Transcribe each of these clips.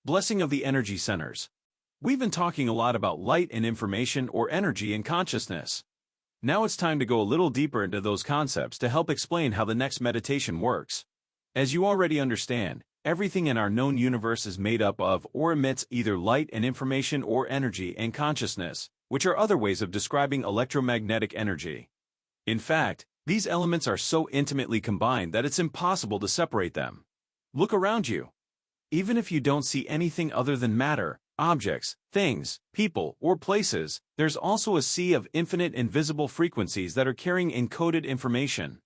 Blessing of the energy centers. We've been talking a lot about light and information or energy and consciousness. Now it's time to go a little deeper into those concepts to help explain how the next meditation works. As you already understand, everything in our known universe is made up of or emits either light and information or energy and consciousness, which are other ways of describing electromagnetic energy. In fact, these elements are so intimately combined that it's impossible to separate them. Look around you. Even if you don't see anything other than matter, objects, things, people, or places, there's also a sea of infinite invisible frequencies that are carrying encoded information.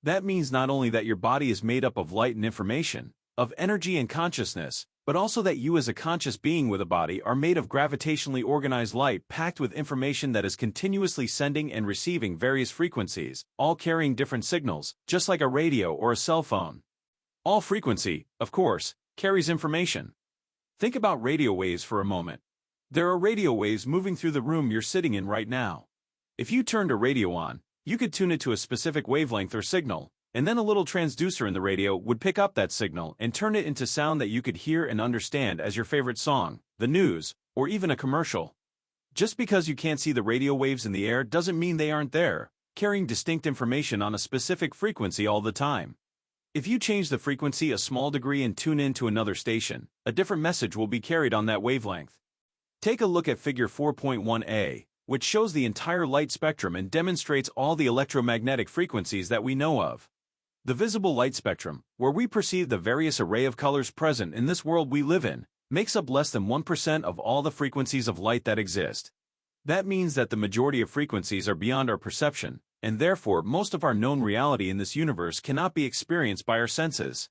That means not only that your body is made up of light and information, of energy and consciousness, but also that you as a conscious being with a body are made of gravitationally organized light packed with information that is continuously sending and receiving various frequencies, all carrying different signals, just like a radio or a cell phone. All frequency, of course, carries information. Think about radio waves for a moment. There are radio waves moving through the room you're sitting in right now. If you turned a radio on, you could tune it to a specific wavelength or signal, and then a little transducer in the radio would pick up that signal and turn it into sound that you could hear and understand as your favorite song, the news, or even a commercial. Just because you can't see the radio waves in the air doesn't mean they aren't there, carrying distinct information on a specific frequency all the time. If you change the frequency a small degree and tune in to another station, a different message will be carried on that wavelength. Take a look at Figure 4.1a, which shows the entire light spectrum and demonstrates all the electromagnetic frequencies that we know of. The visible light spectrum, where we perceive the various array of colors present in this world we live in, makes up less than 1% of all the frequencies of light that exist. That means that the majority of frequencies are beyond our perception, and therefore most of our known reality in this universe cannot be experienced by our senses.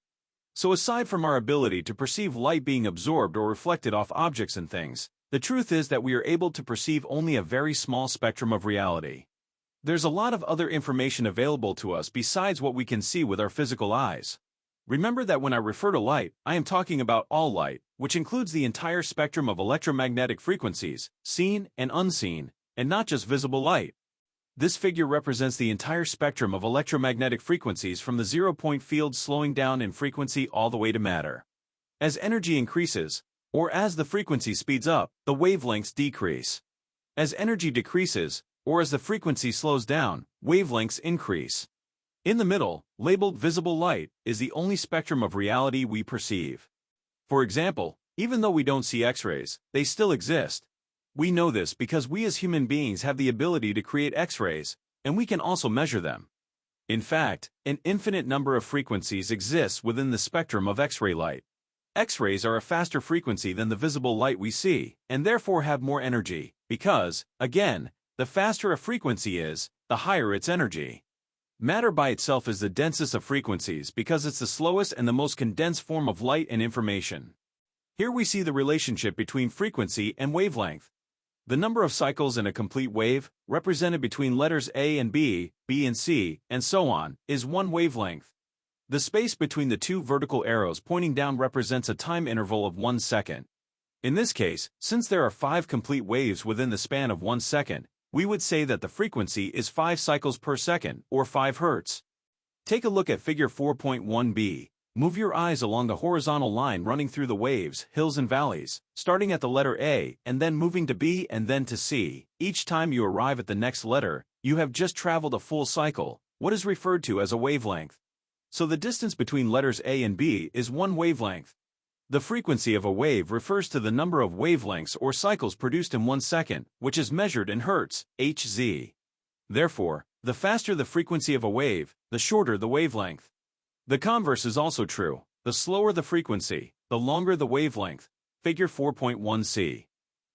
So aside from our ability to perceive light being absorbed or reflected off objects and things, the truth is that we are able to perceive only a very small spectrum of reality. There's a lot of other information available to us besides what we can see with our physical eyes. Remember that when I refer to light, I am talking about all light, which includes the entire spectrum of electromagnetic frequencies, seen and unseen, and not just visible light. This figure represents the entire spectrum of electromagnetic frequencies from the zero-point field slowing down in frequency all the way to matter. As energy increases, or as the frequency speeds up, the wavelengths decrease. As energy decreases, or as the frequency slows down, wavelengths increase. In the middle, labeled visible light, is the only spectrum of reality we perceive. For example, even though we don't see X-rays, they still exist. We know this because we as human beings have the ability to create X-rays, and we can also measure them. In fact, an infinite number of frequencies exists within the spectrum of X-ray light. X-rays are a faster frequency than the visible light we see, and therefore have more energy, because, again, the faster a frequency is, the higher its energy. Matter by itself is the densest of frequencies because it's the slowest and the most condensed form of light and information. Here we see the relationship between frequency and wavelength. The number of cycles in a complete wave, represented between letters A and B, B and C, and so on, is one wavelength. The space between the two vertical arrows pointing down represents a time interval of 1 second. In this case, since there are 5 complete waves within the span of 1 second, we would say that the frequency is 5 cycles per second, or 5 Hz. Take a look at Figure 4.1b. Move your eyes along the horizontal line running through the waves, hills and valleys, starting at the letter A and then moving to B and then to C. Each time you arrive at the next letter, you have just traveled a full cycle, what is referred to as a wavelength. So the distance between letters A and B is 1 wavelength. The frequency of a wave refers to the number of wavelengths or cycles produced in 1 second, which is measured in Hz, Hz. Therefore, the faster the frequency of a wave, the shorter the wavelength. The converse is also true. The slower the frequency, the longer the wavelength. Figure 4.1c.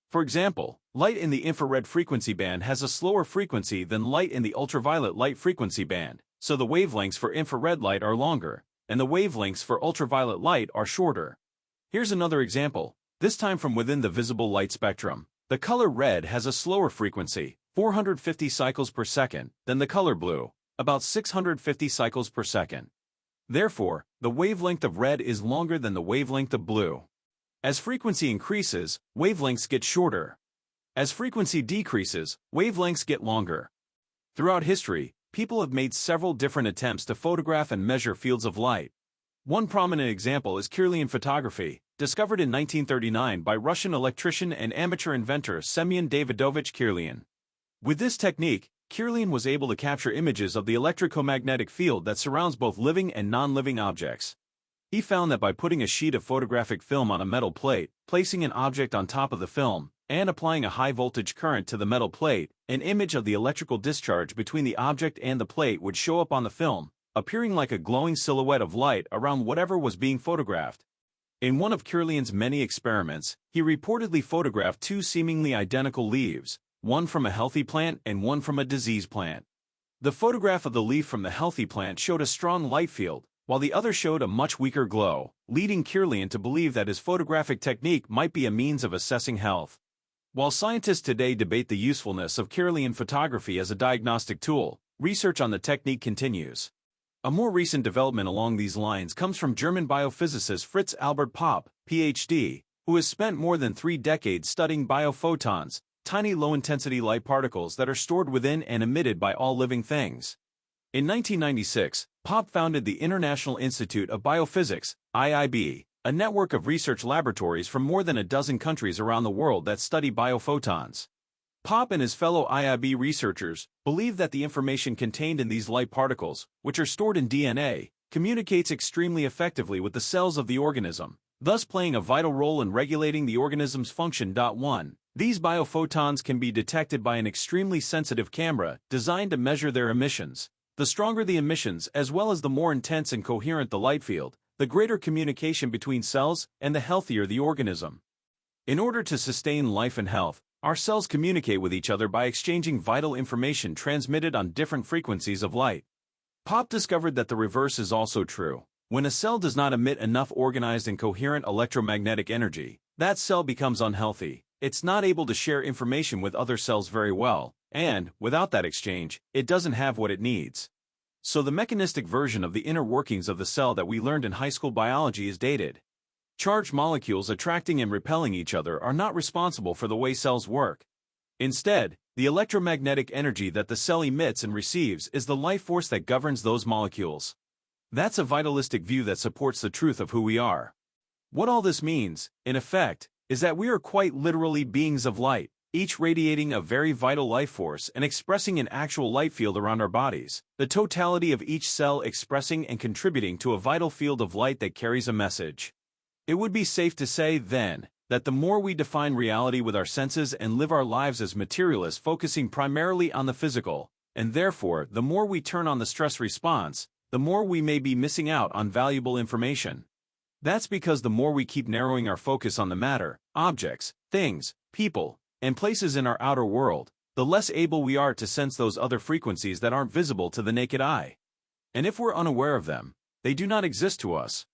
For example, light in the infrared frequency band has a slower frequency than light in the ultraviolet light frequency band, so the wavelengths for infrared light are longer, and the wavelengths for ultraviolet light are shorter. Here's another example, this time from within the visible light spectrum. The color red has a slower frequency, 450 cycles per second, than the color blue, about 650 cycles per second. Therefore, the wavelength of red is longer than the wavelength of blue. As frequency increases, wavelengths get shorter. As frequency decreases, wavelengths get longer. Throughout history, people have made several different attempts to photograph and measure fields of light. One prominent example is Kirlian photography, discovered in 1939 by Russian electrician and amateur inventor Semyon Davidovich Kirlian. With this technique, Kirlian was able to capture images of the electromagnetic field that surrounds both living and non-living objects. He found that by putting a sheet of photographic film on a metal plate, placing an object on top of the film, and applying a high-voltage current to the metal plate, an image of the electrical discharge between the object and the plate would show up on the film, appearing like a glowing silhouette of light around whatever was being photographed. In one of Kirlian's many experiments, he reportedly photographed two seemingly identical leaves, one from a healthy plant and one from a diseased plant. The photograph of the leaf from the healthy plant showed a strong light field, while the other showed a much weaker glow, leading Kirlian to believe that his photographic technique might be a means of assessing health. While scientists today debate the usefulness of Kirlian photography as a diagnostic tool, research on the technique continues. A more recent development along these lines comes from German biophysicist Fritz Albert Popp, Ph.D., who has spent more than 3 decades studying biophotons, tiny low-intensity light particles that are stored within and emitted by all living things. In 1996, Popp founded the International Institute of Biophysics, IIB, a network of research laboratories from more than a dozen countries around the world that study biophotons. Popp and his fellow IIB researchers believe that the information contained in these light particles, which are stored in DNA, communicates extremely effectively with the cells of the organism, thus playing a vital role in regulating the organism's function. 1. These biophotons can be detected by an extremely sensitive camera designed to measure their emissions. The stronger the emissions, as well as the more intense and coherent the light field, the greater communication between cells and the healthier the organism. In order to sustain life and health, our cells communicate with each other by exchanging vital information transmitted on different frequencies of light. Popp discovered that the reverse is also true. When a cell does not emit enough organized and coherent electromagnetic energy, that cell becomes unhealthy. It's not able to share information with other cells very well, and, without that exchange, it doesn't have what it needs. So the mechanistic version of the inner workings of the cell that we learned in high school biology is dated. Charged molecules attracting and repelling each other are not responsible for the way cells work. Instead, the electromagnetic energy that the cell emits and receives is the life force that governs those molecules. That's a vitalistic view that supports the truth of who we are. What all this means, in effect, is that we are quite literally beings of light, each radiating a very vital life force and expressing an actual light field around our bodies, the totality of each cell expressing and contributing to a vital field of light that carries a message. It would be safe to say, then, that the more we define reality with our senses and live our lives as materialists focusing primarily on the physical, and therefore the more we turn on the stress response, the more we may be missing out on valuable information. That's because the more we keep narrowing our focus on the matter, objects, things, people, and places in our outer world, the less able we are to sense those other frequencies that aren't visible to the naked eye. And if we're unaware of them, they do not exist to us.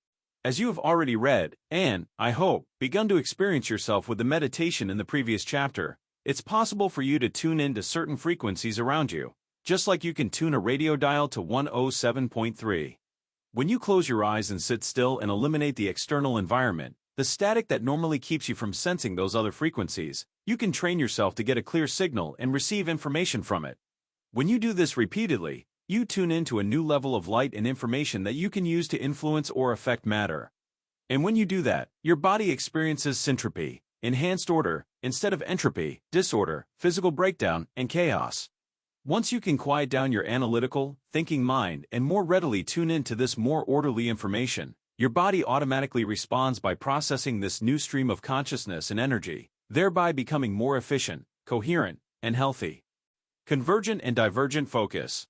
As you have already read, and, I hope, begun to experience yourself with the meditation in the previous chapter, it's possible for you to tune in to certain frequencies around you, just like you can tune a radio dial to 107.3. When you close your eyes and sit still and eliminate the external environment, the static that normally keeps you from sensing those other frequencies, you can train yourself to get a clear signal and receive information from it. When you do this repeatedly, you tune into a new level of light and information that you can use to influence or affect matter. And when you do that, your body experiences syntropy, enhanced order, instead of entropy, disorder, physical breakdown, and chaos. Once you can quiet down your analytical, thinking mind and more readily tune into this more orderly information, your body automatically responds by processing this new stream of consciousness and energy, thereby becoming more efficient, coherent, and healthy. Convergent and divergent focus.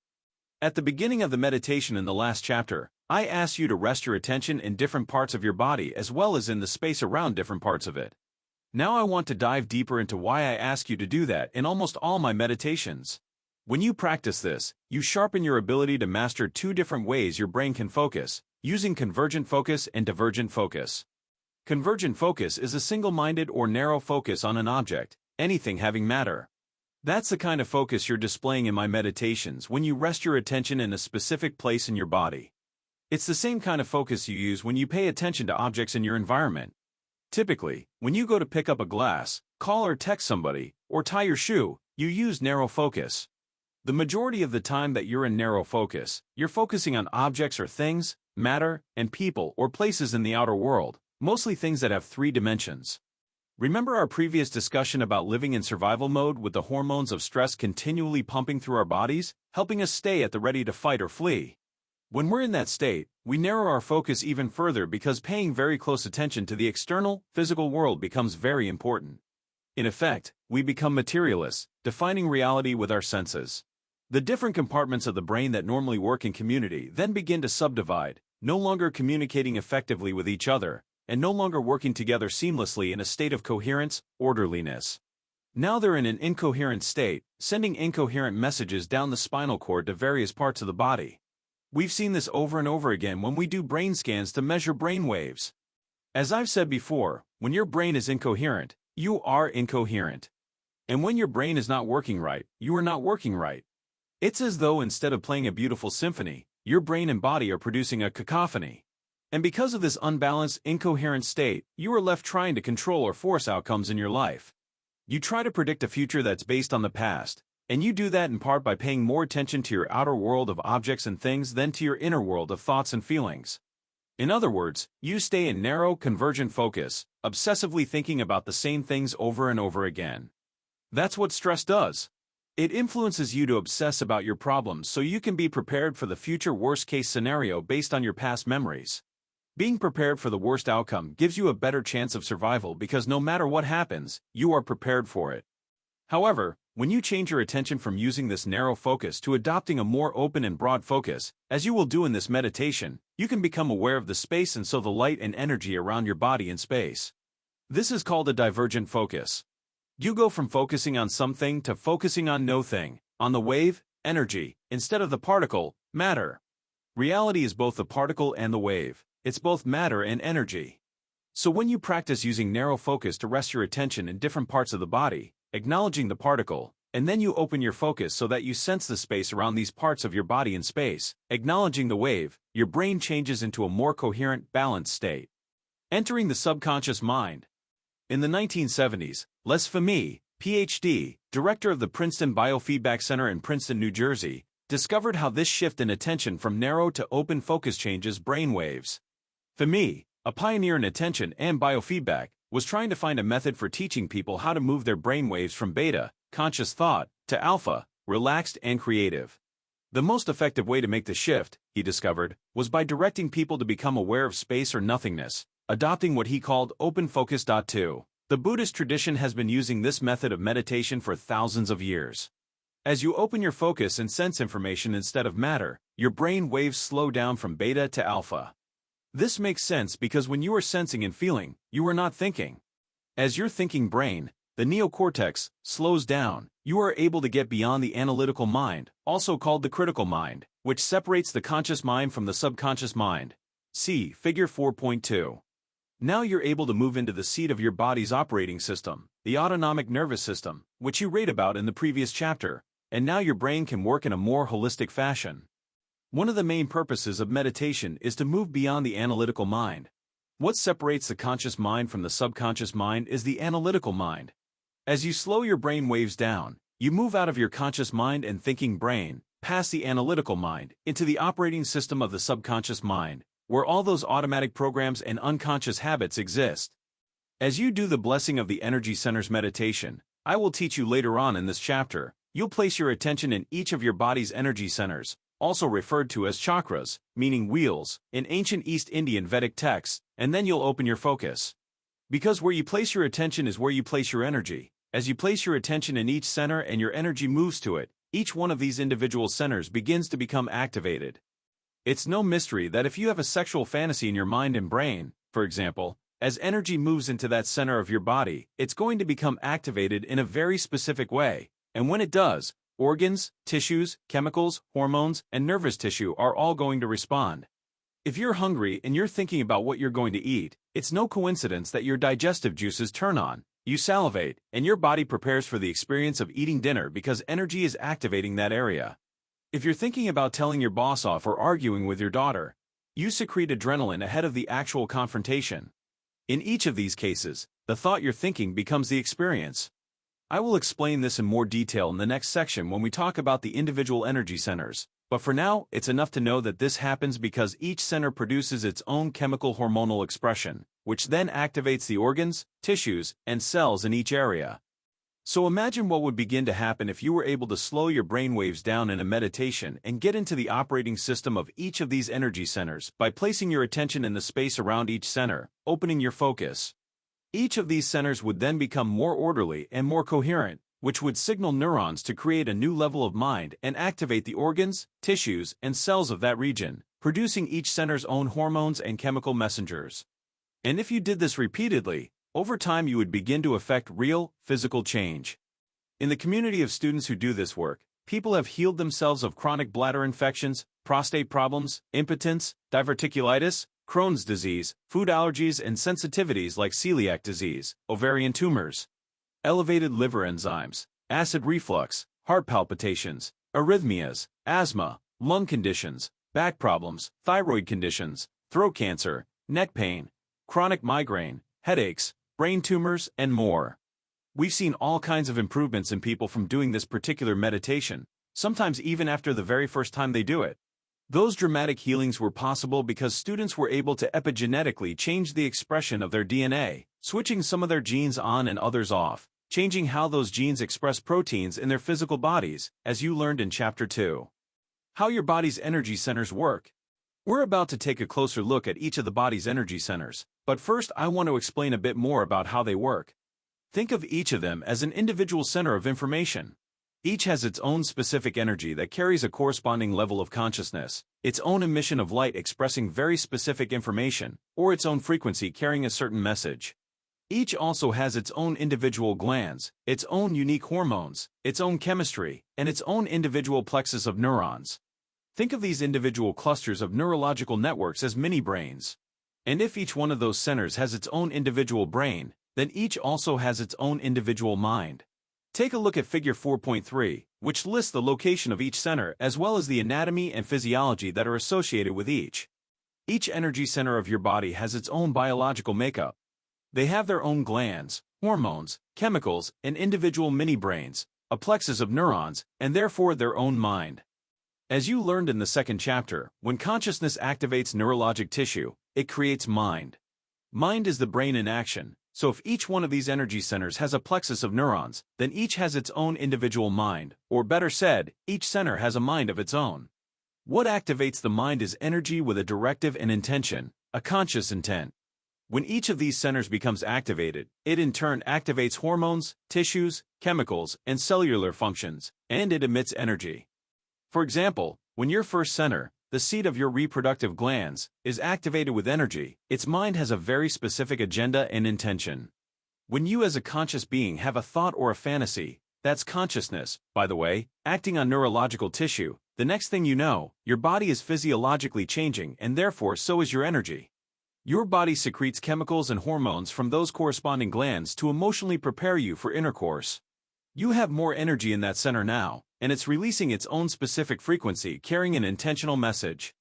At the beginning of the meditation in the last chapter, I asked you to rest your attention in different parts of your body as well as in the space around different parts of it. Now I want to dive deeper into why I ask you to do that in almost all my meditations. When you practice this, you sharpen your ability to master 2 different ways your brain can focus, using convergent focus and divergent focus. Convergent focus is a single-minded or narrow focus on an object, anything having matter. That's the kind of focus you're displaying in my meditations when you rest your attention in a specific place in your body. It's the same kind of focus you use when you pay attention to objects in your environment. Typically, when you go to pick up a glass, call or text somebody, or tie your shoe, you use narrow focus. The majority of the time that you're in narrow focus, you're focusing on objects or things, matter, and people or places in the outer world, mostly things that have three dimensions. Remember our previous discussion about living in survival mode with the hormones of stress continually pumping through our bodies, helping us stay at the ready to fight or flee? When we're in that state, we narrow our focus even further because paying very close attention to the external, physical world becomes very important. In effect, we become materialists, defining reality with our senses. The different compartments of the brain that normally work in community then begin to subdivide, no longer communicating effectively with each other, and no longer working together seamlessly in a state of coherence, orderliness. Now they're in an incoherent state, sending incoherent messages down the spinal cord to various parts of the body. We've seen this over and over again when we do brain scans to measure brain waves. As I've said before, when your brain is incoherent, you are incoherent. And when your brain is not working right, you are not working right. It's as though instead of playing a beautiful symphony, your brain and body are producing a cacophony. And because of this unbalanced, incoherent state, you are left trying to control or force outcomes in your life. You try to predict a future that's based on the past, and you do that in part by paying more attention to your outer world of objects and things than to your inner world of thoughts and feelings. In other words, you stay in narrow, convergent focus, obsessively thinking about the same things over and over again. That's what stress does. It influences you to obsess about your problems so you can be prepared for the future worst-case scenario based on your past memories. Being prepared for the worst outcome gives you a better chance of survival because no matter what happens, you are prepared for it. However, when you change your attention from using this narrow focus to adopting a more open and broad focus, as you will do in this meditation, you can become aware of the space and so the light and energy around your body in space. This is called a divergent focus. You go from focusing on something to focusing on no thing, on the wave, energy, instead of the particle, matter. Reality is both the particle and the wave. It's both matter and energy. So when you practice using narrow focus to rest your attention in different parts of the body, acknowledging the particle, and then you open your focus so that you sense the space around these parts of your body in space, acknowledging the wave, your brain changes into a more coherent, balanced state. Entering the subconscious mind. In the 1970s, Les Fahmy, Ph.D., director of the Princeton Biofeedback Center in Princeton, New Jersey, discovered how this shift in attention from narrow to open focus changes brain waves. Fahmy, a pioneer in attention and biofeedback, was trying to find a method for teaching people how to move their brainwaves from beta, conscious thought, to alpha, relaxed and creative. The most effective way to make the shift, he discovered, was by directing people to become aware of space or nothingness, adopting what he called open focus. 2. The Buddhist tradition has been using this method of meditation for thousands of years. As you open your focus and sense information instead of matter, your brain waves slow down from beta to alpha. This makes sense because when you are sensing and feeling, you are not thinking. As your thinking brain, the neocortex, slows down, you are able to get beyond the analytical mind, also called the critical mind, which separates the conscious mind from the subconscious mind. See Figure 4.2. Now you're able to move into the seat of your body's operating system, the autonomic nervous system, which you read about in the previous chapter, and now your brain can work in a more holistic fashion. One of the main purposes of meditation is to move beyond the analytical mind. What separates the conscious mind from the subconscious mind is the analytical mind. As you slow your brain waves down, you move out of your conscious mind and thinking brain, past the analytical mind, into the operating system of the subconscious mind, where all those automatic programs and unconscious habits exist. As you do the Blessing of the Energy Centers meditation, I will teach you later on in this chapter, you'll place your attention in each of your body's energy centers, also referred to as chakras, meaning wheels, in ancient East Indian Vedic texts, and then you'll open your focus. Because where you place your attention is where you place your energy. As you place your attention in each center and your energy moves to it, each one of these individual centers begins to become activated. It's no mystery that if you have a sexual fantasy in your mind and brain, for example, as energy moves into that center of your body, it's going to become activated in a very specific way, and when it does, organs, tissues, chemicals, hormones, and nervous tissue are all going to respond. If you're hungry and you're thinking about what you're going to eat, it's no coincidence that your digestive juices turn on, you salivate, and your body prepares for the experience of eating dinner because energy is activating that area. If you're thinking about telling your boss off or arguing with your daughter, you secrete adrenaline ahead of the actual confrontation. In each of these cases, the thought you're thinking becomes the experience. I will explain this in more detail in the next section when we talk about the individual energy centers. But for now, it's enough to know that this happens because each center produces its own chemical hormonal expression, which then activates the organs, tissues, and cells in each area. So imagine what would begin to happen if you were able to slow your brainwaves down in a meditation and get into the operating system of each of these energy centers by placing your attention in the space around each center, opening your focus. Each of these centers would then become more orderly and more coherent, which would signal neurons to create a new level of mind and activate the organs, tissues, and cells of that region, producing each center's own hormones and chemical messengers. And if you did this repeatedly, over time you would begin to affect real, physical change. In the community of students who do this work, people have healed themselves of chronic bladder infections, prostate problems, impotence, diverticulitis, Crohn's disease, food allergies and sensitivities like celiac disease, ovarian tumors, elevated liver enzymes, acid reflux, heart palpitations, arrhythmias, asthma, lung conditions, back problems, thyroid conditions, throat cancer, neck pain, chronic migraine, headaches, brain tumors, and more. We've seen all kinds of improvements in people from doing this particular meditation, sometimes even after the very first time they do it. Those dramatic healings were possible because students were able to epigenetically change the expression of their DNA, switching some of their genes on and others off, changing how those genes express proteins in their physical bodies, as you learned in Chapter 2. How your body's energy centers work. We're about to take a closer look at each of the body's energy centers, but first I want to explain a bit more about how they work. Think of each of them as an individual center of information. Each has its own specific energy that carries a corresponding level of consciousness, its own emission of light expressing very specific information, or its own frequency carrying a certain message. Each also has its own individual glands, its own unique hormones, its own chemistry, and its own individual plexus of neurons. Think of these individual clusters of neurological networks as mini-brains. And if each one of those centers has its own individual brain, then each also has its own individual mind. Take a look at Figure 4.3, which lists the location of each center as well as the anatomy and physiology that are associated with each. Each energy center of your body has its own biological makeup. They have their own glands, hormones, chemicals, and individual mini-brains, a plexus of neurons, and therefore their own mind. As you learned in the second chapter, when consciousness activates neurologic tissue, it creates mind. Mind is the brain in action, so if each one of these energy centers has a plexus of neurons, then each has its own individual mind, or better said, each center has a mind of its own. What activates the mind is energy with a directive and intention, a conscious intent. When each of these centers becomes activated, it in turn activates hormones, tissues, chemicals, and cellular functions, and it emits energy. For example, when your first center, the seat of your reproductive glands, is activated with energy, its mind has a very specific agenda and intention. When you as a conscious being have a thought or a fantasy, that's consciousness, by the way, acting on neurological tissue, the next thing you know, your body is physiologically changing and therefore so is your energy. Your body secretes chemicals and hormones from those corresponding glands to emotionally prepare you for intercourse. You have more energy in that center now, and it's releasing its own specific frequency carrying an intentional message.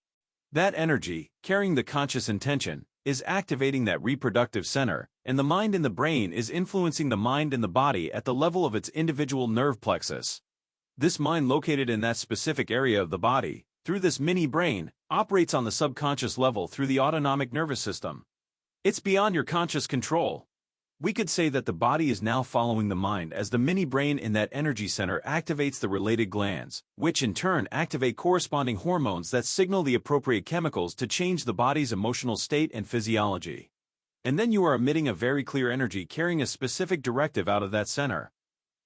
That energy, carrying the conscious intention, is activating that reproductive center, and the mind in the brain is influencing the mind in the body at the level of its individual nerve plexus. This mind located in that specific area of the body, through this mini-brain, operates on the subconscious level through the autonomic nervous system. It's beyond your conscious control. We could say that the body is now following the mind as the mini-brain in that energy center activates the related glands, which in turn activate corresponding hormones that signal the appropriate chemicals to change the body's emotional state and physiology. And then you are emitting a very clear energy carrying a specific directive out of that center.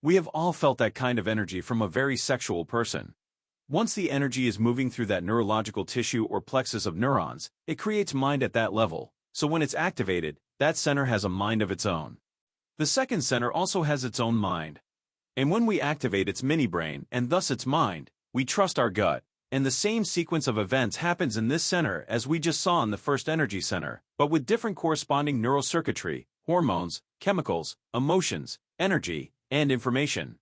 We have all felt that kind of energy from a very sexual person. Once the energy is moving through that neurological tissue or plexus of neurons, it creates mind at that level, so when it's activated, that center has a mind of its own. The second center also has its own mind. And when we activate its mini-brain, and thus its mind, we trust our gut, and the same sequence of events happens in this center as we just saw in the first energy center, but with different corresponding neural circuitry, hormones, chemicals, emotions, energy, and information.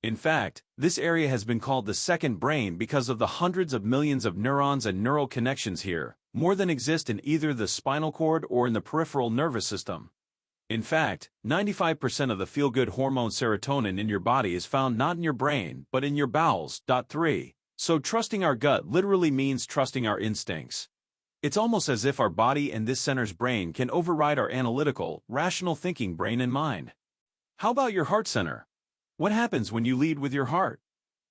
In fact, this area has been called the second brain because of the hundreds of millions of neurons and neural connections here, more than exist in either the spinal cord or in the peripheral nervous system. In fact, 95% of the feel-good hormone serotonin in your body is found not in your brain but in your bowels. 3. So trusting our gut literally means trusting our instincts. It's almost as if our body and this center's brain can override our analytical, rational thinking brain and mind. How about your heart center? What happens when you lead with your heart?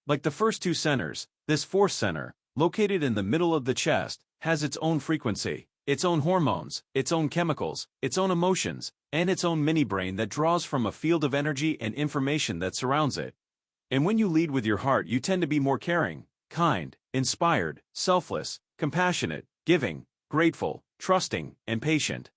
Like the first two centers, this fourth center, located in the middle of the chest, has its own frequency, its own hormones, its own chemicals, its own emotions, and its own mini-brain that draws from a field of energy and information that surrounds it. And when you lead with your heart, you tend to be more caring, kind, inspired, selfless, compassionate, giving, grateful, trusting, and patient.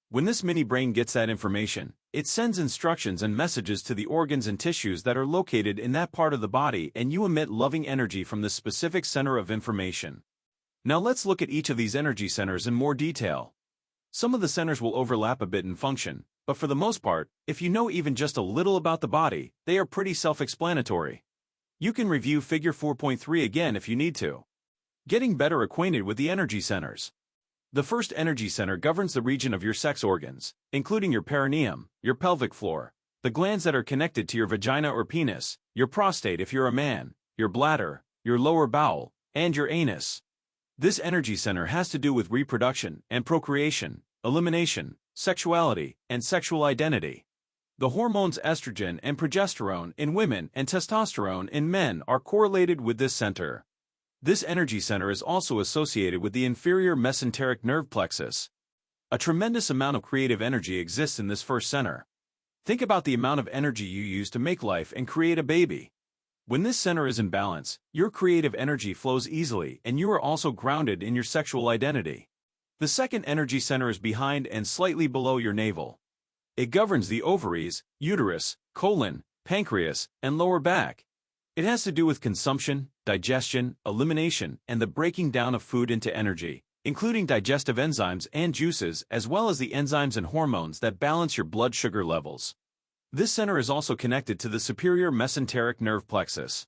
When this mini-brain gets that information, it sends instructions and messages to the organs and tissues that are located in that part of the body, and you emit loving energy from this specific center of information. Now let's look at each of these energy centers in more detail. Some of the centers will overlap a bit in function, but for the most part, if you know even just a little about the body, they are pretty self-explanatory. You can review Figure 4.3 again if you need to. Getting better acquainted with the energy centers. The first energy center governs the region of your sex organs, including your perineum, your pelvic floor, the glands that are connected to your vagina or penis, your prostate if you're a man, your bladder, your lower bowel, and your anus. This energy center has to do with reproduction and procreation, elimination, sexuality, and sexual identity. The hormones estrogen and progesterone in women and testosterone in men are correlated with this center. This energy center is also associated with the inferior mesenteric nerve plexus. A tremendous amount of creative energy exists in this first center. Think about the amount of energy you use to make life and create a baby. When this center is in balance, your creative energy flows easily and you are also grounded in your sexual identity. The second energy center is behind and slightly below your navel. It governs the ovaries, uterus, colon, pancreas, and lower back. It has to do with consumption, digestion, elimination, and the breaking down of food into energy, including digestive enzymes and juices, as well as the enzymes and hormones that balance your blood sugar levels. This center is also connected to the superior mesenteric nerve plexus.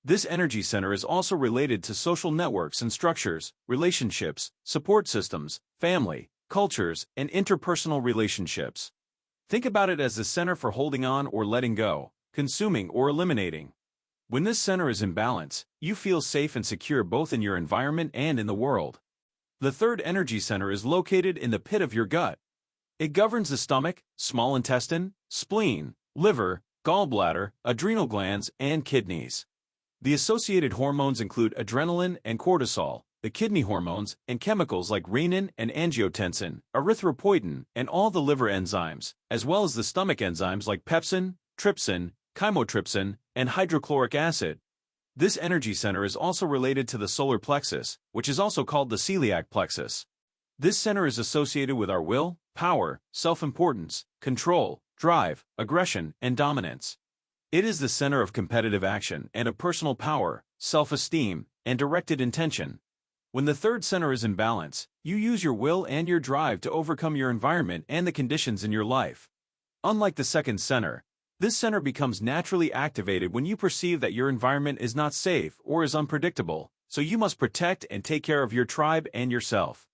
This energy center is also related to social networks and structures, relationships, support systems, family, cultures, and interpersonal relationships. Think about it as the center for holding on or letting go, consuming or eliminating. When this center is in balance, you feel safe and secure both in your environment and in the world. The third energy center is located in the pit of your gut. It governs the stomach, small intestine, spleen, liver, gallbladder, adrenal glands, and kidneys. The associated hormones include adrenaline and cortisol, the kidney hormones, and chemicals like renin and angiotensin, erythropoietin, and all the liver enzymes, as well as the stomach enzymes like pepsin, trypsin, chymotrypsin, and hydrochloric acid. This energy center is also related to the solar plexus, which is also called the celiac plexus. This center is associated with our will, power, self-importance, control, drive, aggression, and dominance. It is the center of competitive action and of personal power, self-esteem, and directed intention. When the third center is in balance, you use your will and your drive to overcome your environment and the conditions in your life. Unlike the second center, this center becomes naturally activated when you perceive that your environment is not safe or is unpredictable, so you must protect and take care of your tribe and yourself.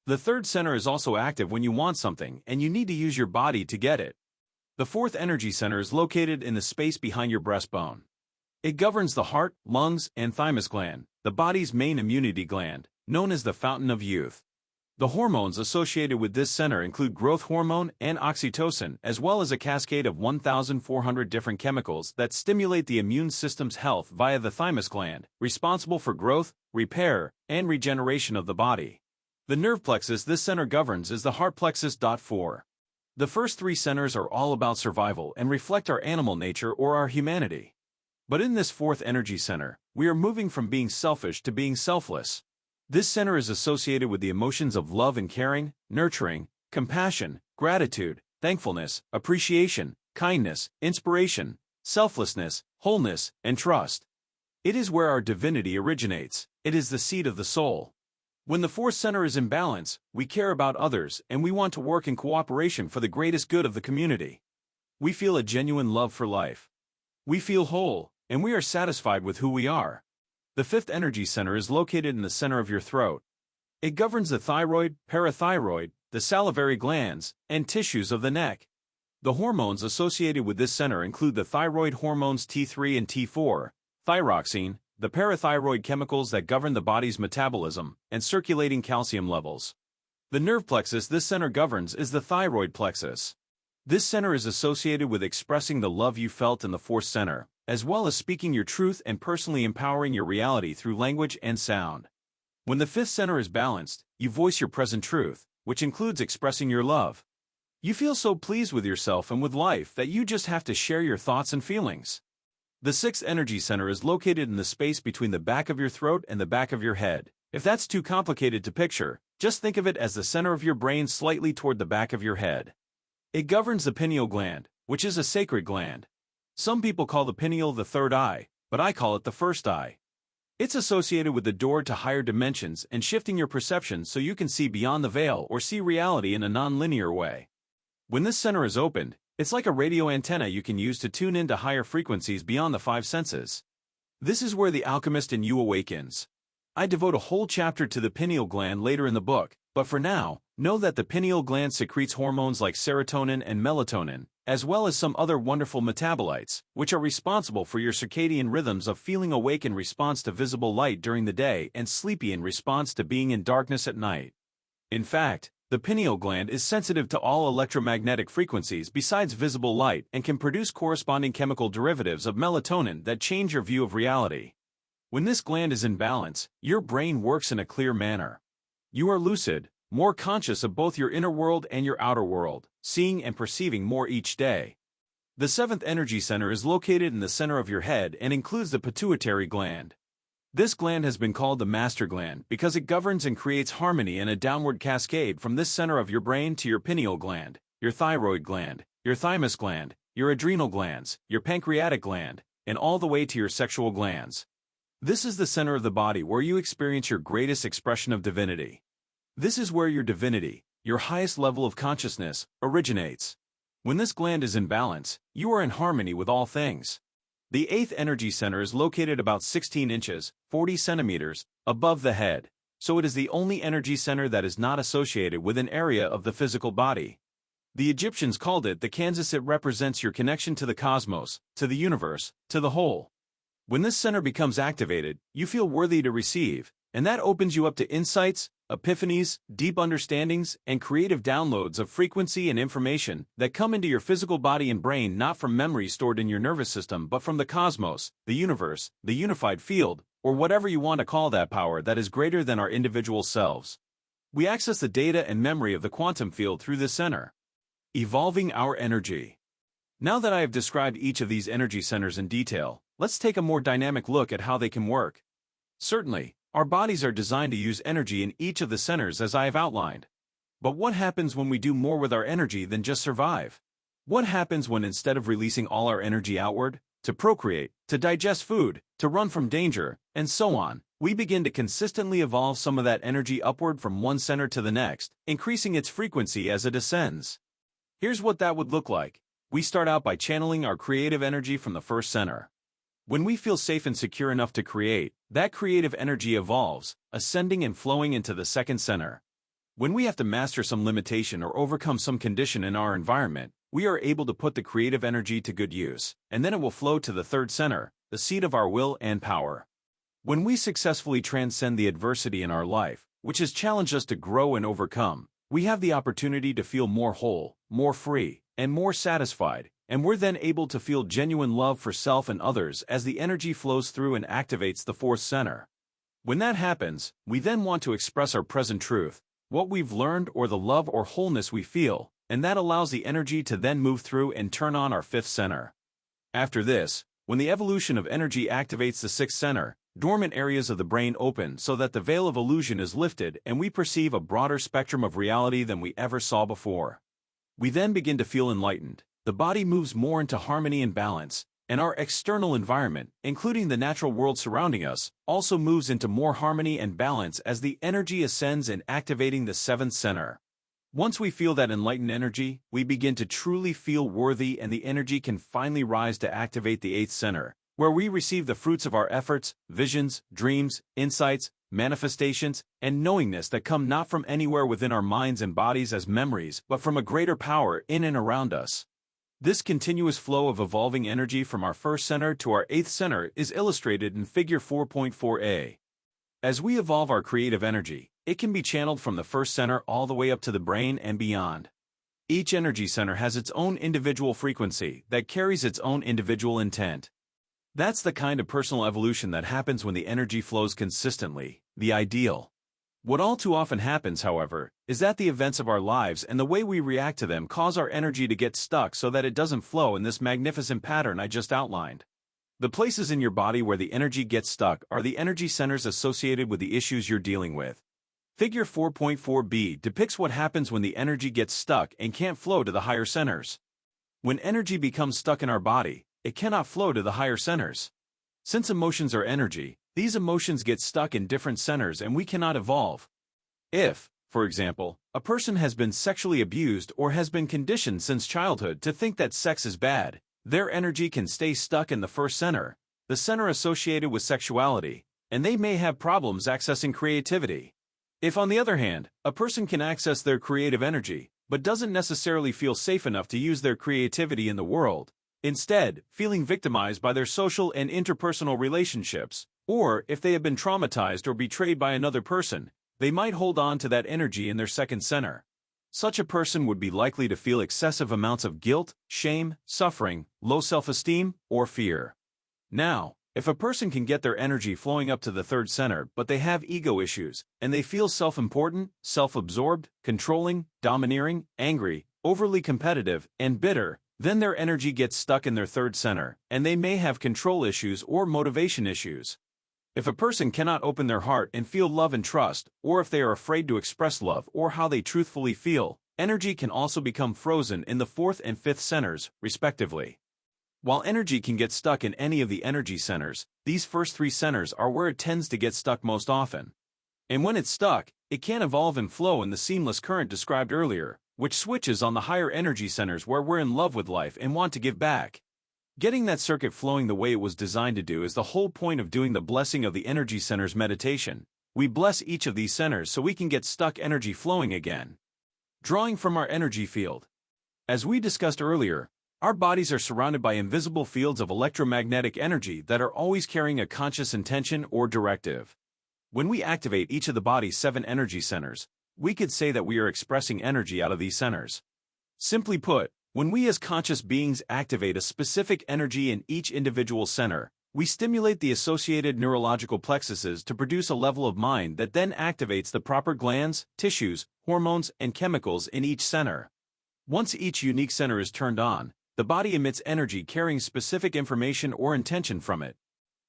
The third center is also active when you want something and you need to use your body to get it. The fourth energy center is located in the space behind your breastbone. It governs the heart, lungs, and thymus gland, the body's main immunity gland, known as the fountain of youth. The hormones associated with this center include growth hormone and oxytocin, as well as a cascade of 1,400 different chemicals that stimulate the immune system's health via the thymus gland, responsible for growth, repair, and regeneration of the body. The nerve plexus this center governs is the heart plexus. 4. The first three centers are all about survival and reflect our animal nature or our humanity. But in this fourth energy center, we are moving from being selfish to being selfless. This center is associated with the emotions of love and caring, nurturing, compassion, gratitude, thankfulness, appreciation, kindness, inspiration, selflessness, wholeness, and trust. It is where our divinity originates. It is the seat of the soul. When the fourth center is in balance, we care about others and we want to work in cooperation for the greatest good of the community. We feel a genuine love for life. We feel whole, and we are satisfied with who we are. The fifth energy center is located in the center of your throat. It governs the thyroid, parathyroid, the salivary glands, and tissues of the neck. The hormones associated with this center include the thyroid hormones T3 and T4, thyroxine, the parathyroid chemicals that govern the body's metabolism, and circulating calcium levels. The nerve plexus this center governs is the thyroid plexus. This center is associated with expressing the love you felt in the fourth center, as well as speaking your truth and personally empowering your reality through language and sound. When the fifth center is balanced, you voice your present truth, which includes expressing your love. You feel so pleased with yourself and with life that you just have to share your thoughts and feelings. The sixth energy center is located in the space between the back of your throat and the back of your head. If that's too complicated to picture, just think of it as the center of your brain slightly toward the back of your head. It governs the pineal gland, which is a sacred gland. Some people call the pineal the third eye, but I call it the first eye. It's associated with the door to higher dimensions and shifting your perception so you can see beyond the veil or see reality in a non-linear way. When this center is opened, it's like a radio antenna you can use to tune into higher frequencies beyond the five senses. This is where the alchemist in you awakens. I devote a whole chapter to the pineal gland later in the book, but for now, know that the pineal gland secretes hormones like serotonin and melatonin, as well as some other wonderful metabolites, which are responsible for your circadian rhythms of feeling awake in response to visible light during the day and sleepy in response to being in darkness at night. In fact, the pineal gland is sensitive to all electromagnetic frequencies besides visible light and can produce corresponding chemical derivatives of melatonin that change your view of reality. When this gland is in balance, your brain works in a clear manner. You are lucid, more conscious of both your inner world and your outer world, seeing and perceiving more each day. The seventh energy center is located in the center of your head and includes the pituitary gland. This gland has been called the master gland because it governs and creates harmony in a downward cascade from this center of your brain to your pineal gland, your thyroid gland, your thymus gland, your adrenal glands, your pancreatic gland, and all the way to your sexual glands. This is the center of the body where you experience your greatest expression of divinity. This is where your divinity, your highest level of consciousness, originates. When this gland is in balance, you are in harmony with all things. The eighth energy center is located about 16 inches, 40 centimeters, above the head, so it is the only energy center that is not associated with an area of the physical body. The Egyptians called it the Khanzas. It represents your connection to the cosmos, to the universe, to the whole. When this center becomes activated, you feel worthy to receive, and that opens you up to insights, epiphanies, deep understandings, and creative downloads of frequency and information that come into your physical body and brain not from memories stored in your nervous system but from the cosmos, the universe, the unified field, or whatever you want to call that power that is greater than our individual selves. We access the data and memory of the quantum field through this center. Evolving our energy. Now that I have described each of these energy centers in detail, let's take a more dynamic look at how they can work. Certainly, our bodies are designed to use energy in each of the centers as I have outlined. But what happens when we do more with our energy than just survive? What happens when instead of releasing all our energy outward, to procreate, to digest food, to run from danger, and so on, we begin to consistently evolve some of that energy upward from one center to the next, increasing its frequency as it ascends? Here's what that would look like. We start out by channeling our creative energy from the first center. When we feel safe and secure enough to create, that creative energy evolves, ascending and flowing into the second center. When we have to master some limitation or overcome some condition in our environment, we are able to put the creative energy to good use, and then it will flow to the third center, the seat of our will and power. When we successfully transcend the adversity in our life, which has challenged us to grow and overcome, we have the opportunity to feel more whole, more free, and more satisfied, and we're then able to feel genuine love for self and others as the energy flows through and activates the fourth center. When that happens, we then want to express our present truth, what we've learned or the love or wholeness we feel, and that allows the energy to then move through and turn on our fifth center. After this, when the evolution of energy activates the sixth center, dormant areas of the brain open so that the veil of illusion is lifted and we perceive a broader spectrum of reality than we ever saw before. We then begin to feel enlightened. The body moves more into harmony and balance, and our external environment, including the natural world surrounding us, also moves into more harmony and balance as the energy ascends and activating the seventh center. Once we feel that enlightened energy, we begin to truly feel worthy and the energy can finally rise to activate the eighth center, where we receive the fruits of our efforts, visions, dreams, insights, manifestations, and knowingness that come not from anywhere within our minds and bodies as memories but from a greater power in and around us. This continuous flow of evolving energy from our first center to our eighth center is illustrated in Figure 4.4a. As we evolve our creative energy, it can be channeled from the first center all the way up to the brain and beyond. Each energy center has its own individual frequency that carries its own individual intent. That's the kind of personal evolution that happens when the energy flows consistently, the ideal. What all too often happens, however, is that the events of our lives and the way we react to them cause our energy to get stuck so that it doesn't flow in this magnificent pattern I just outlined. The places in your body where the energy gets stuck are the energy centers associated with the issues you're dealing with. Figure 4.4b depicts what happens when the energy gets stuck and can't flow to the higher centers. When energy becomes stuck in our body, it cannot flow to the higher centers. Since emotions are energy, these emotions get stuck in different centers and we cannot evolve. If, for example, a person has been sexually abused or has been conditioned since childhood to think that sex is bad, their energy can stay stuck in the first center, the center associated with sexuality, and they may have problems accessing creativity. If, on the other hand, a person can access their creative energy, but doesn't necessarily feel safe enough to use their creativity in the world, instead, feeling victimized by their social and interpersonal relationships, or if they have been traumatized or betrayed by another person, they might hold on to that energy in their second center. Such a person would be likely to feel excessive amounts of guilt, shame, suffering, low self-esteem, or fear. Now, if a person can get their energy flowing up to the third center but they have ego issues, and they feel self-important, self-absorbed, controlling, domineering, angry, overly competitive, and bitter, then their energy gets stuck in their third center, and they may have control issues or motivation issues. If a person cannot open their heart and feel love and trust, or if they are afraid to express love or how they truthfully feel, energy can also become frozen in the fourth and fifth centers, respectively. While energy can get stuck in any of the energy centers, these first three centers are where it tends to get stuck most often. And when it's stuck, it can evolve and flow in the seamless current described earlier, which switches on the higher energy centers where we're in love with life and want to give back. Getting that circuit flowing the way it was designed to do is the whole point of doing the blessing of the energy centers meditation. We bless each of these centers so we can get stuck energy flowing again. Drawing from our energy field. As we discussed earlier, our bodies are surrounded by invisible fields of electromagnetic energy that are always carrying a conscious intention or directive. When we activate each of the body's 7 energy centers, we could say that we are expressing energy out of these centers. Simply put, when we as conscious beings activate a specific energy in each individual center, we stimulate the associated neurological plexuses to produce a level of mind that then activates the proper glands, tissues, hormones, and chemicals in each center. Once each unique center is turned on, the body emits energy carrying specific information or intention from it.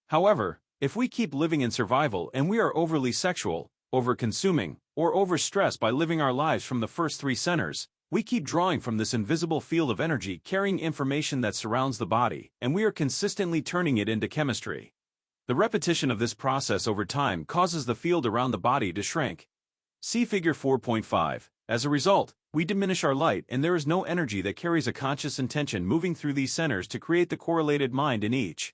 However, if we keep living in survival and we are overly sexual, over-consuming, or overstressed by living our lives from the first 3 centers, we keep drawing from this invisible field of energy carrying information that surrounds the body, and we are consistently turning it into chemistry. The repetition of this process over time causes the field around the body to shrink. See Figure 4.5. As a result, we diminish our light and there is no energy that carries a conscious intention moving through these centers to create the correlated mind in each.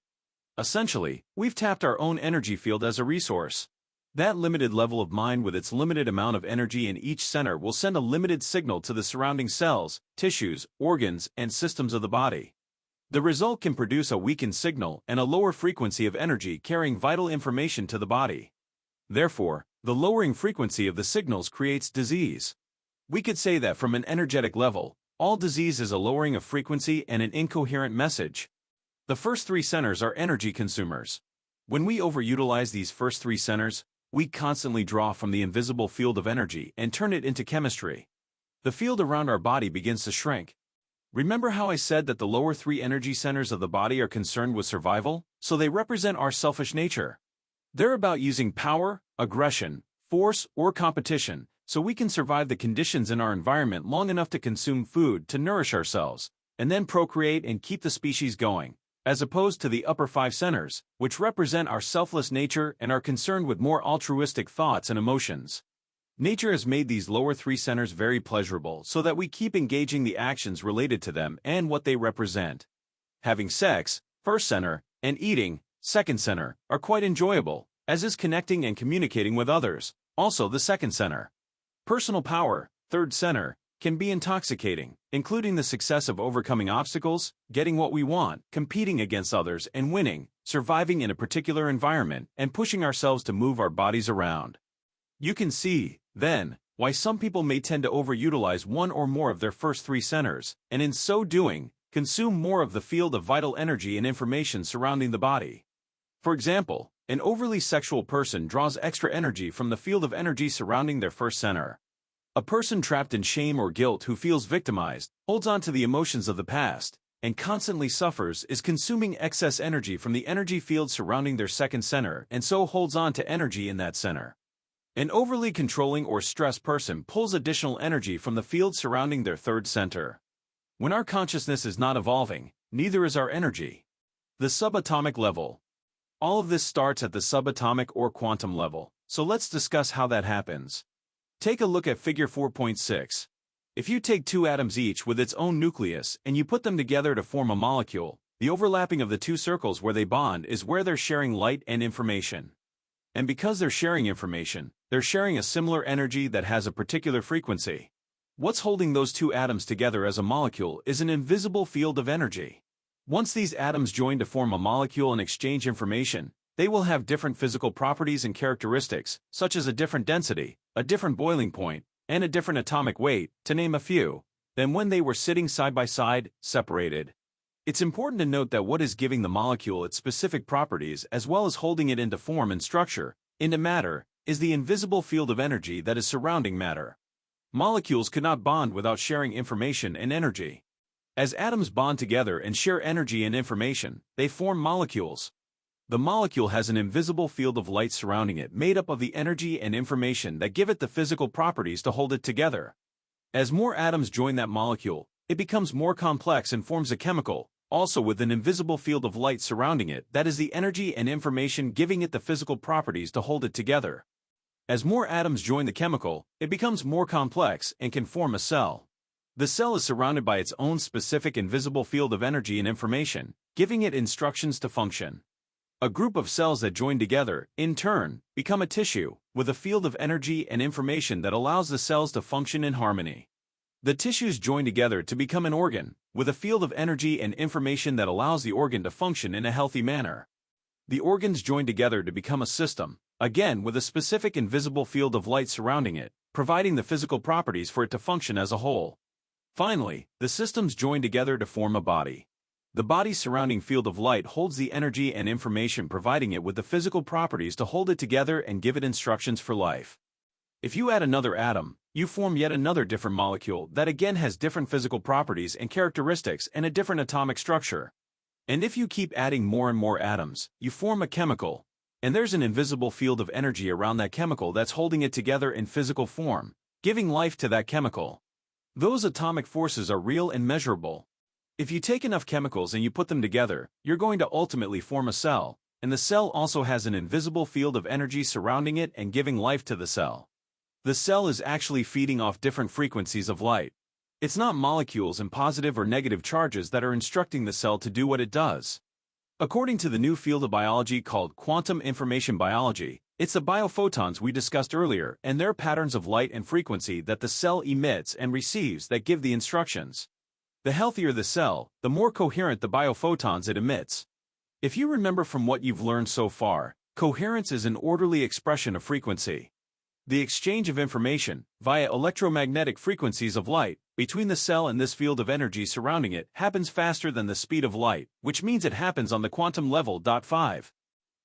Essentially, we've tapped our own energy field as a resource. That limited level of mind with its limited amount of energy in each center will send a limited signal to the surrounding cells, tissues, organs, and systems of the body. The result can produce a weakened signal and a lower frequency of energy carrying vital information to the body. Therefore, the lowering frequency of the signals creates disease. We could say that from an energetic level, all disease is a lowering of frequency and an incoherent message. The first 3 centers are energy consumers. When we overutilize these first 3 centers, we constantly draw from the invisible field of energy and turn it into chemistry. The field around our body begins to shrink. Remember how I said that the lower 3 energy centers of the body are concerned with survival? So they represent our selfish nature. They're about using power, aggression, force, or competition, so we can survive the conditions in our environment long enough to consume food to nourish ourselves, and then procreate and keep the species going, as opposed to the upper 5 centers, which represent our selfless nature and are concerned with more altruistic thoughts and emotions. Nature has made these lower 3 centers very pleasurable so that we keep engaging the actions related to them and what they represent. Having sex, first center, and eating, second center, are quite enjoyable, as is connecting and communicating with others, also the second center. Personal power, third center, can be intoxicating, including the success of overcoming obstacles, getting what we want, competing against others and winning, surviving in a particular environment, and pushing ourselves to move our bodies around. You can see, then, why some people may tend to overutilize one or more of their first three centers, and in so doing, consume more of the field of vital energy and information surrounding the body. For example, an overly sexual person draws extra energy from the field of energy surrounding their first center. A person trapped in shame or guilt who feels victimized, holds on to the emotions of the past, and constantly suffers is consuming excess energy from the energy field surrounding their second center and so holds on to energy in that center. An overly controlling or stressed person pulls additional energy from the field surrounding their third center. When our consciousness is not evolving, neither is our energy. The subatomic level. All of this starts at the subatomic or quantum level, so let's discuss how that happens. Take a look at figure 4.6. If you take two atoms each with its own nucleus and you put them together to form a molecule, the overlapping of the two circles where they bond is where they're sharing light and information. And because they're sharing information, they're sharing a similar energy that has a particular frequency. What's holding those two atoms together as a molecule is an invisible field of energy. Once these atoms join to form a molecule and exchange information, they will have different physical properties and characteristics, such as a different density, a different boiling point, and a different atomic weight, to name a few, than when they were sitting side by side, separated. It's important to note that what is giving the molecule its specific properties as well as holding it into form and structure, into matter, is the invisible field of energy that is surrounding matter. Molecules could not bond without sharing information and energy. As atoms bond together and share energy and information, they form molecules. The molecule has an invisible field of light surrounding it made up of the energy and information that give it the physical properties to hold it together. As more atoms join that molecule, it becomes more complex and forms a chemical, also with an invisible field of light surrounding it that is the energy and information giving it the physical properties to hold it together. As more atoms join the chemical, it becomes more complex and can form a cell. The cell is surrounded by its own specific invisible field of energy and information, giving it instructions to function. A group of cells that join together, in turn, become a tissue, with a field of energy and information that allows the cells to function in harmony. The tissues join together to become an organ, with a field of energy and information that allows the organ to function in a healthy manner. The organs join together to become a system, again with a specific invisible field of light surrounding it, providing the physical properties for it to function as a whole. Finally, the systems join together to form a body. The body's surrounding field of light holds the energy and information, providing it with the physical properties to hold it together and give it instructions for life. If you add another atom, you form yet another different molecule that again has different physical properties and characteristics and a different atomic structure. And if you keep adding more and more atoms, you form a chemical, and there's an invisible field of energy around that chemical that's holding it together in physical form, giving life to that chemical. Those atomic forces are real and measurable. If you take enough chemicals and you put them together, you're going to ultimately form a cell, and the cell also has an invisible field of energy surrounding it and giving life to the cell. The cell is actually feeding off different frequencies of light. It's not molecules and positive or negative charges that are instructing the cell to do what it does. According to the new field of biology called quantum information biology, it's the biophotons we discussed earlier and their patterns of light and frequency that the cell emits and receives that give the instructions. The healthier the cell, the more coherent the biophotons it emits. If you remember from what you've learned so far, coherence is an orderly expression of frequency. The exchange of information, via electromagnetic frequencies of light, between the cell and this field of energy surrounding it happens faster than the speed of light, which means it happens on the quantum level. 5.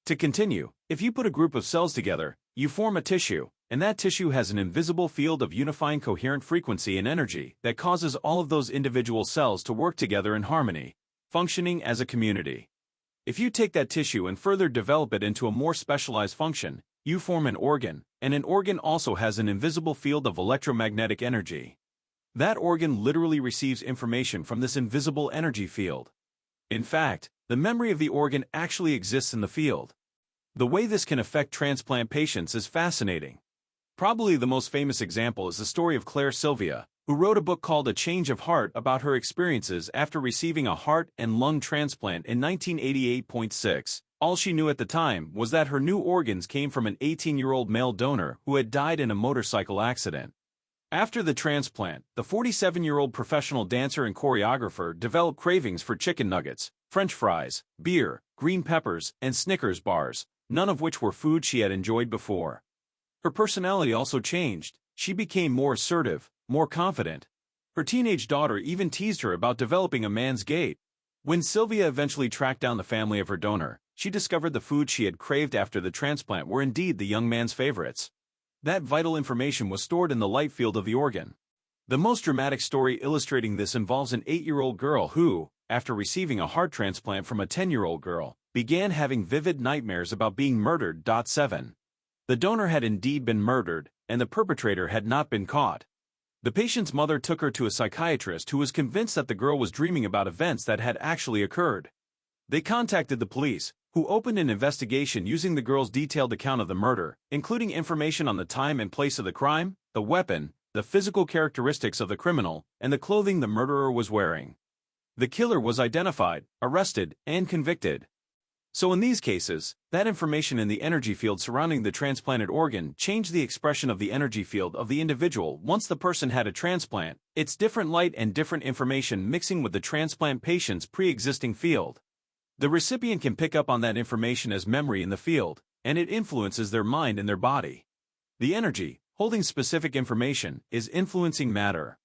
To continue, if you put a group of cells together, you form a tissue, and that tissue has an invisible field of unifying coherent frequency and energy that causes all of those individual cells to work together in harmony, functioning as a community. If you take that tissue and further develop it into a more specialized function, you form an organ, and an organ also has an invisible field of electromagnetic energy. That organ literally receives information from this invisible energy field. In fact, the memory of the organ actually exists in the field. The way this can affect transplant patients is fascinating. Probably the most famous example is the story of Claire Sylvia, who wrote a book called A Change of Heart about her experiences after receiving a heart and lung transplant in 1988.6. All she knew at the time was that her new organs came from an 18-year-old male donor who had died in a motorcycle accident. After the transplant, the 47-year-old professional dancer and choreographer developed cravings for chicken nuggets, French fries, beer, green peppers, and Snickers bars, none of which were food she had enjoyed before. Her personality also changed. She became more assertive, more confident. Her teenage daughter even teased her about developing a man's gait. When Sylvia eventually tracked down the family of her donor, she discovered the foods she had craved after the transplant were indeed the young man's favorites. That vital information was stored in the light field of the organ. The most dramatic story illustrating this involves an 8-year-old girl who, after receiving a heart transplant from a 10-year-old girl, began having vivid nightmares about being murdered. 7. The donor had indeed been murdered, and the perpetrator had not been caught. The patient's mother took her to a psychiatrist who was convinced that the girl was dreaming about events that had actually occurred. They contacted the police, who opened an investigation using the girl's detailed account of the murder, including information on the time and place of the crime, the weapon, the physical characteristics of the criminal, and the clothing the murderer was wearing. The killer was identified, arrested, and convicted. So in these cases, that information in the energy field surrounding the transplanted organ changed the expression of the energy field of the individual once the person had a transplant, its different light and different information mixing with the transplant patient's pre-existing field. The recipient can pick up on that information as memory in the field, and it influences their mind and their body. The energy, holding specific information, is influencing matter.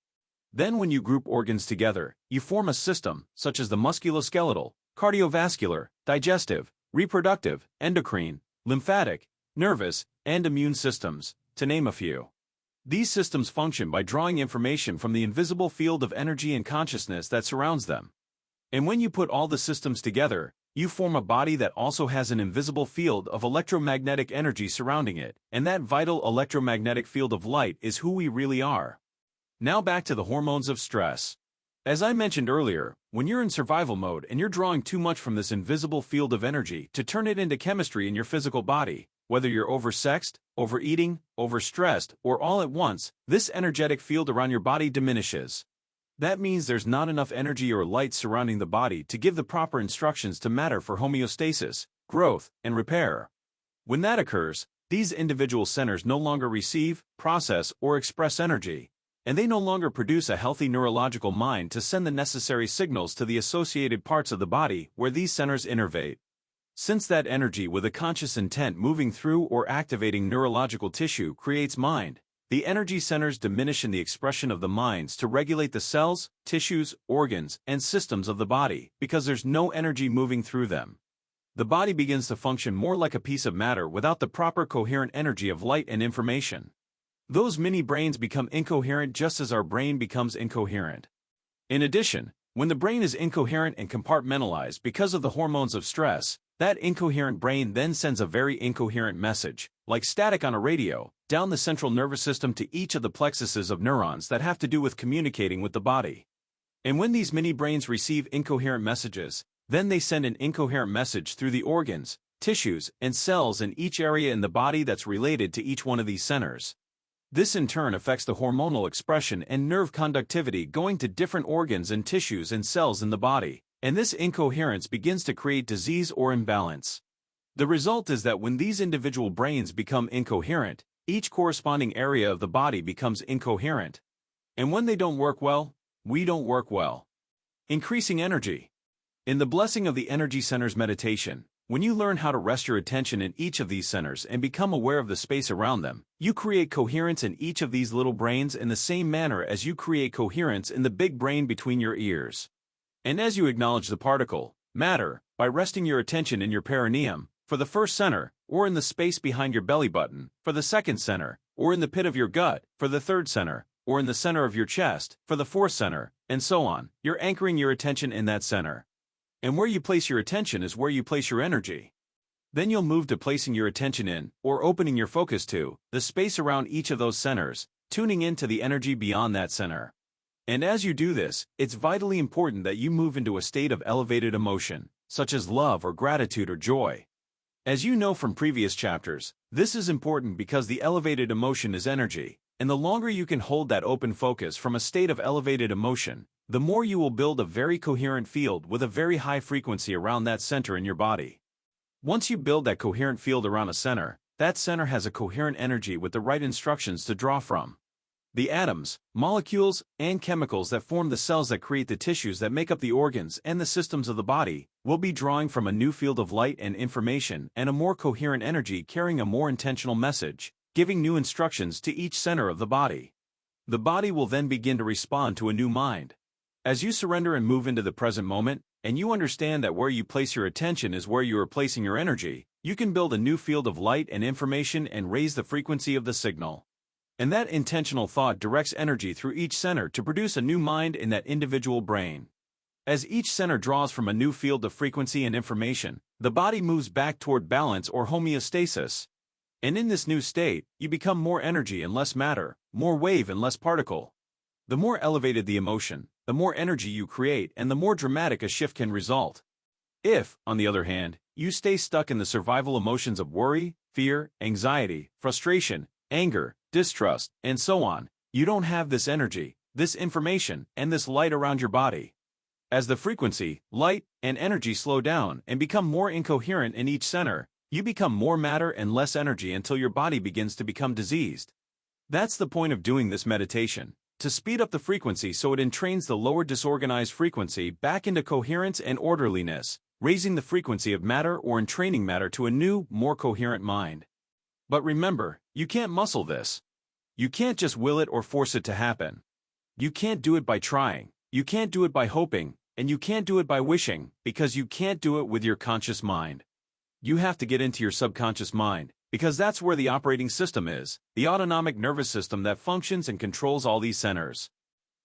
Then when you group organs together, you form a system, such as the musculoskeletal, cardiovascular, digestive, reproductive, endocrine, lymphatic, nervous, and immune systems, to name a few. These systems function by drawing information from the invisible field of energy and consciousness that surrounds them. And when you put all the systems together, you form a body that also has an invisible field of electromagnetic energy surrounding it, and that vital electromagnetic field of light is who we really are. Now back to the hormones of stress. As I mentioned earlier, when you're in survival mode and you're drawing too much from this invisible field of energy to turn it into chemistry in your physical body, whether you're oversexed, overeating, overstressed, or all at once, this energetic field around your body diminishes. That means there's not enough energy or light surrounding the body to give the proper instructions to matter for homeostasis, growth, and repair. When that occurs, these individual centers no longer receive, process, or express energy, and they no longer produce a healthy neurological mind to send the necessary signals to the associated parts of the body where these centers innervate. Since that energy with a conscious intent moving through or activating neurological tissue creates mind, the energy centers diminish in the expression of the minds to regulate the cells, tissues, organs, and systems of the body because there's no energy moving through them. The body begins to function more like a piece of matter without the proper coherent energy of light and information. Those mini brains become incoherent just as our brain becomes incoherent. In addition, when the brain is incoherent and compartmentalized because of the hormones of stress, that incoherent brain then sends a very incoherent message, like static on a radio, down the central nervous system to each of the plexuses of neurons that have to do with communicating with the body. And when these mini brains receive incoherent messages, then they send an incoherent message through the organs, tissues, and cells in each area in the body that's related to each one of these centers. This in turn affects the hormonal expression and nerve conductivity going to different organs and tissues and cells in the body, and this incoherence begins to create disease or imbalance. The result is that when these individual brains become incoherent, each corresponding area of the body becomes incoherent. And when they don't work well, we don't work well. Increasing energy. In the Blessing of the Energy Centers meditation, when you learn how to rest your attention in each of these centers and become aware of the space around them, you create coherence in each of these little brains in the same manner as you create coherence in the big brain between your ears. And as you acknowledge the particle, matter, by resting your attention in your perineum, for the first center, or in the space behind your belly button, for the second center, or in the pit of your gut, for the third center, or in the center of your chest, for the fourth center, and so on, you're anchoring your attention in that center. And where you place your attention is where you place your energy. Then you'll move to placing your attention in, or opening your focus to, the space around each of those centers, tuning into the energy beyond that center. And as you do this, it's vitally important that you move into a state of elevated emotion, such as love or gratitude or joy. As you know from previous chapters, this is important because the elevated emotion is energy, and the longer you can hold that open focus from a state of elevated emotion, the more you will build a very coherent field with a very high frequency around that center in your body. Once you build that coherent field around a center, that center has a coherent energy with the right instructions to draw from. The atoms, molecules, and chemicals that form the cells that create the tissues that make up the organs and the systems of the body will be drawing from a new field of light and information and a more coherent energy carrying a more intentional message, giving new instructions to each center of the body. The body will then begin to respond to a new mind. As you surrender and move into the present moment, and you understand that where you place your attention is where you are placing your energy, you can build a new field of light and information and raise the frequency of the signal. And that intentional thought directs energy through each center to produce a new mind in that individual brain. As each center draws from a new field of frequency and information, the body moves back toward balance or homeostasis. And in this new state, you become more energy and less matter, more wave and less particle. The more elevated the emotion, the more energy you create and the more dramatic a shift can result. If, on the other hand, you stay stuck in the survival emotions of worry, fear, anxiety, frustration, anger, distrust, and so on, you don't have this energy, this information, and this light around your body. As the frequency, light, and energy slow down and become more incoherent in each center, you become more matter and less energy until your body begins to become diseased. That's the point of doing this meditation, to speed up the frequency so it entrains the lower disorganized frequency back into coherence and orderliness, raising the frequency of matter or entraining matter to a new, more coherent mind. But remember, you can't muscle this. You can't just will it or force it to happen. You can't do it by trying, you can't do it by hoping, and you can't do it by wishing, because you can't do it with your conscious mind. You have to get into your subconscious mind, because that's where the operating system is, the autonomic nervous system that functions and controls all these centers.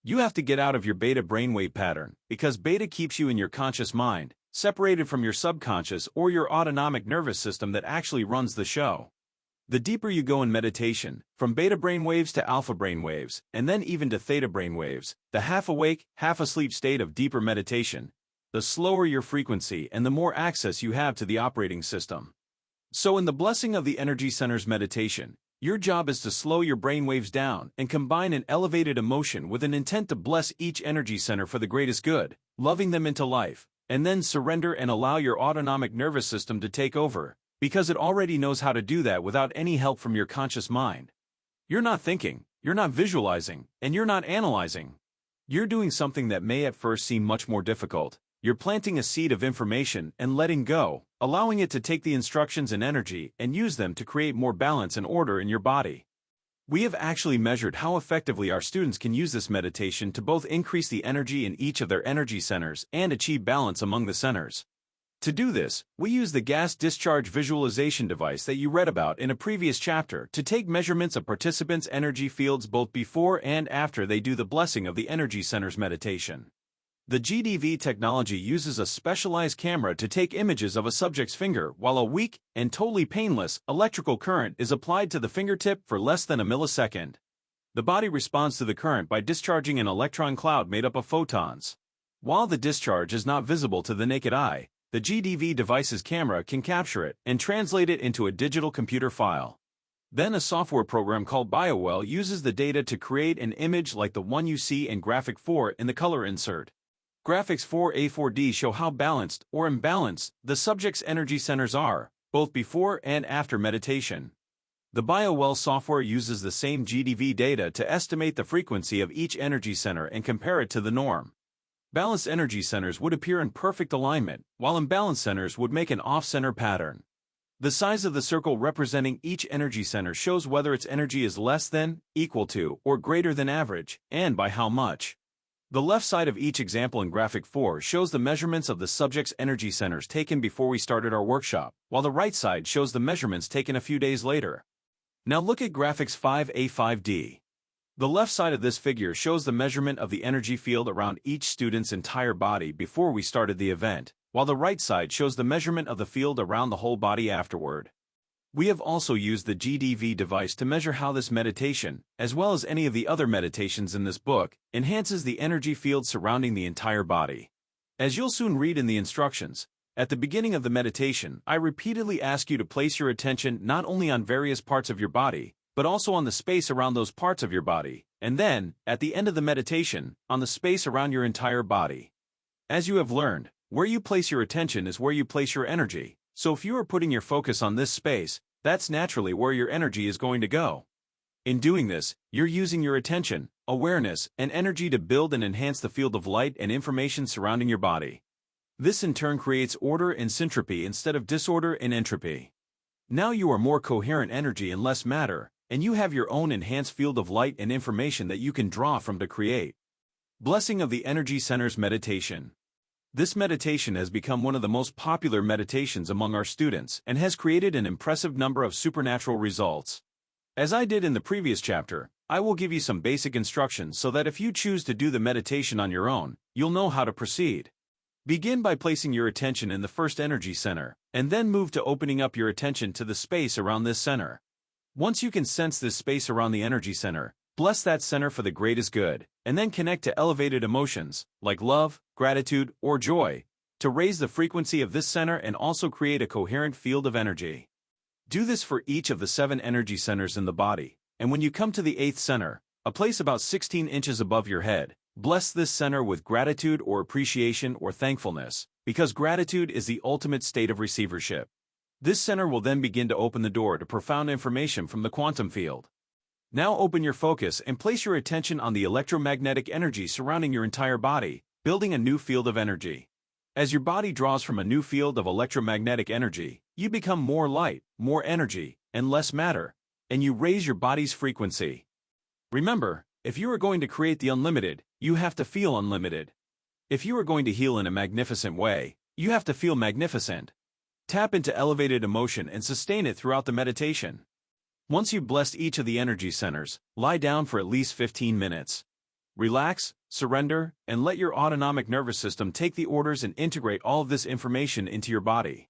You have to get out of your beta brainwave pattern, because beta keeps you in your conscious mind, separated from your subconscious or your autonomic nervous system that actually runs the show. The deeper you go in meditation, from beta brainwaves to alpha brainwaves, and then even to theta brainwaves, the half-awake, half-asleep state of deeper meditation, the slower your frequency and the more access you have to the operating system. So in the Blessing of the Energy Centers meditation, your job is to slow your brainwaves down and combine an elevated emotion with an intent to bless each energy center for the greatest good, loving them into life, and then surrender and allow your autonomic nervous system to take over, because it already knows how to do that without any help from your conscious mind. You're not thinking, you're not visualizing, and you're not analyzing. You're doing something that may at first seem much more difficult. You're planting a seed of information and letting go, allowing it to take the instructions and energy and use them to create more balance and order in your body. We have actually measured how effectively our students can use this meditation to both increase the energy in each of their energy centers and achieve balance among the centers. To do this, we use the gas discharge visualization device that you read about in a previous chapter to take measurements of participants' energy fields both before and after they do the Blessing of the Energy Centers meditation. The GDV technology uses a specialized camera to take images of a subject's finger while a weak and totally painless electrical current is applied to the fingertip for less than a millisecond. The body responds to the current by discharging an electron cloud made up of photons. While the discharge is not visible to the naked eye, the GDV device's camera can capture it and translate it into a digital computer file. Then a software program called BioWell uses the data to create an image like the one you see in Graphic 4 in the color insert. Graphics 4A4D show how balanced or imbalanced the subject's energy centers are, both before and after meditation. The BioWell software uses the same GDV data to estimate the frequency of each energy center and compare it to the norm. Balanced energy centers would appear in perfect alignment, while imbalanced centers would make an off-center pattern. The size of the circle representing each energy center shows whether its energy is less than, equal to, or greater than average, and by how much. The left side of each example in Graphic 4 shows the measurements of the subject's energy centers taken before we started our workshop, while the right side shows the measurements taken a few days later. Now look at Graphics 5A5D. The left side of this figure shows the measurement of the energy field around each student's entire body before we started the event, while the right side shows the measurement of the field around the whole body afterward. We have also used the GDV device to measure how this meditation, as well as any of the other meditations in this book, enhances the energy field surrounding the entire body. As you'll soon read in the instructions, at the beginning of the meditation, I repeatedly ask you to place your attention not only on various parts of your body, but also on the space around those parts of your body, and then, at the end of the meditation, on the space around your entire body. As you have learned, where you place your attention is where you place your energy, so if you are putting your focus on this space, that's naturally where your energy is going to go. In doing this, you're using your attention, awareness, and energy to build and enhance the field of light and information surrounding your body. This in turn creates order and syntropy instead of disorder and entropy. Now you are more coherent energy and less matter, and you have your own enhanced field of light and information that you can draw from to create. Blessing of the Energy Centers Meditation. This meditation has become one of the most popular meditations among our students and has created an impressive number of supernatural results. As I did in the previous chapter, I will give you some basic instructions so that if you choose to do the meditation on your own, you'll know how to proceed. Begin by placing your attention in the first energy center, and then move to opening up your attention to the space around this center. Once you can sense this space around the energy center, bless that center for the greatest good, and then connect to elevated emotions, like love, gratitude, or joy, to raise the frequency of this center and also create a coherent field of energy. Do this for each of the 7 energy centers in the body, and when you come to the 8th center, a place about 16 inches above your head, bless this center with gratitude or appreciation or thankfulness, because gratitude is the ultimate state of receivership. This center will then begin to open the door to profound information from the quantum field. Now open your focus and place your attention on the electromagnetic energy surrounding your entire body, building a new field of energy. As your body draws from a new field of electromagnetic energy, you become more light, more energy, and less matter, and you raise your body's frequency. Remember, if you are going to create the unlimited, you have to feel unlimited. If you are going to heal in a magnificent way, you have to feel magnificent. Tap into elevated emotion and sustain it throughout the meditation. Once you've blessed each of the energy centers, lie down for at least 15 minutes. Relax, surrender, and let your autonomic nervous system take the orders and integrate all of this information into your body.